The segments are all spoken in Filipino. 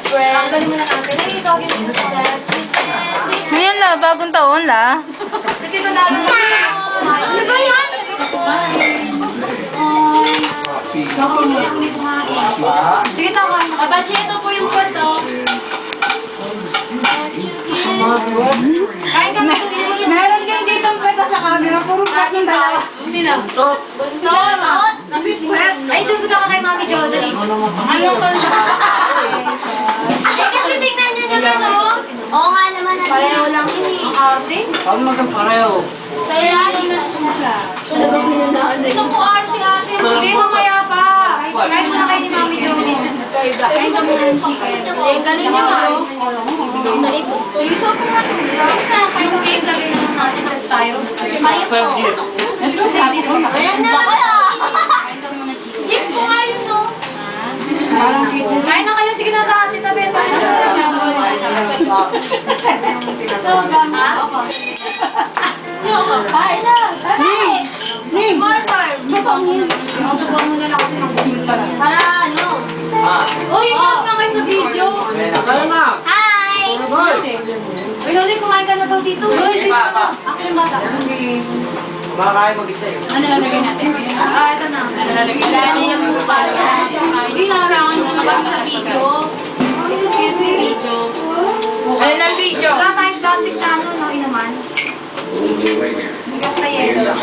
Tanggalin mo na natin. Ay, tawagin mo na. Ngayon la, bagong taon la. Sige, tandaan mo. Ano ba yan? Sige, tawagin mo. Abachi, ito po yung kwarto. Kain kami. Meron din dito ang pwede sa camera. Puro kating dalawa. Hindi na. Buntot. Ay, sugod ako kay Mami Jodari. Ano ko siya? Eh, kasi tingnan niyo naman, oh. Oo nga naman. Pareho lang yun, eh. Ate? Saan magkapareho? Sa ilalim na sila. Talaga pinunaan na yun. Ito po, si ate. Hindi, mamaya pa. Kain mo na kayo ni Mami Jodari. Kain kami ng chicken. Eh, galing niyo, ah. Tulisog ko nga. Kain mo kayo lagay naman natin sa styro. Ayun po. Ayan na kaya. Gift ko nga yun, no? Kain na kayo. Sige na tayo. Tabi. So, gama. Kain na. Ning. Martar. Matugong mo na lang kasi ng bumil para. Para ano? Uy, vlog na kayo sa video. Kaya na! Hi! Uy, Loli, kumain ka na daw dito. Hindi pa. Ako yung bata. Makakain mag-isa yun. Ano lalagay natin? Ito na. Ano lalagay natin? Wala na yung bukas. Hindi, narangan mo na sa video. Excuse me, video. Ano ng video? Wala tayong plastic na ano, no, inuman. Bigas na yelo. Ha?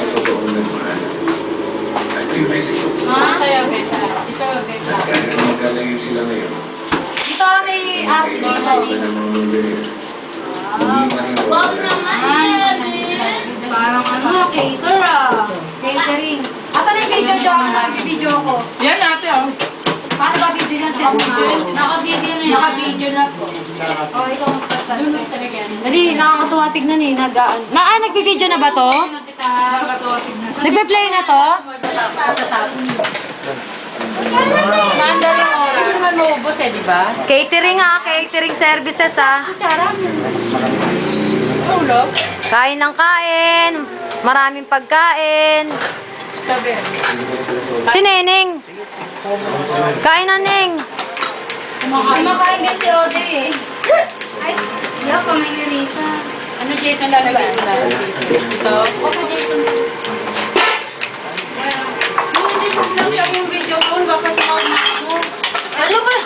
Dito may ask dito. Wow naman, parang ano, cater ah. Catering. Asan yung video job? Video ko. Yan natin oh. Paano ba video na siya? Naka-video na yun. Naka-video na po. Oh, ikaw magpapalagay. Dali, nakakatuwa tignan eh. Nagpi-video na ba to? Nagpe-play na to? Mandarin oras. Hindi naman maubos eh, di ba? Catering ah, catering services ah. Ulo. Kain ng kain. Maraming pagkain. Sabi. Si Neneng. Kain na, Neng. Kumakain din si Ode eh. Ay, yung kamay ni Lisa. Ano Jason lalagay ko na? Ito? Okay, Jason. Hindi ko lang yung video ko. Bakit ako? Ano ba?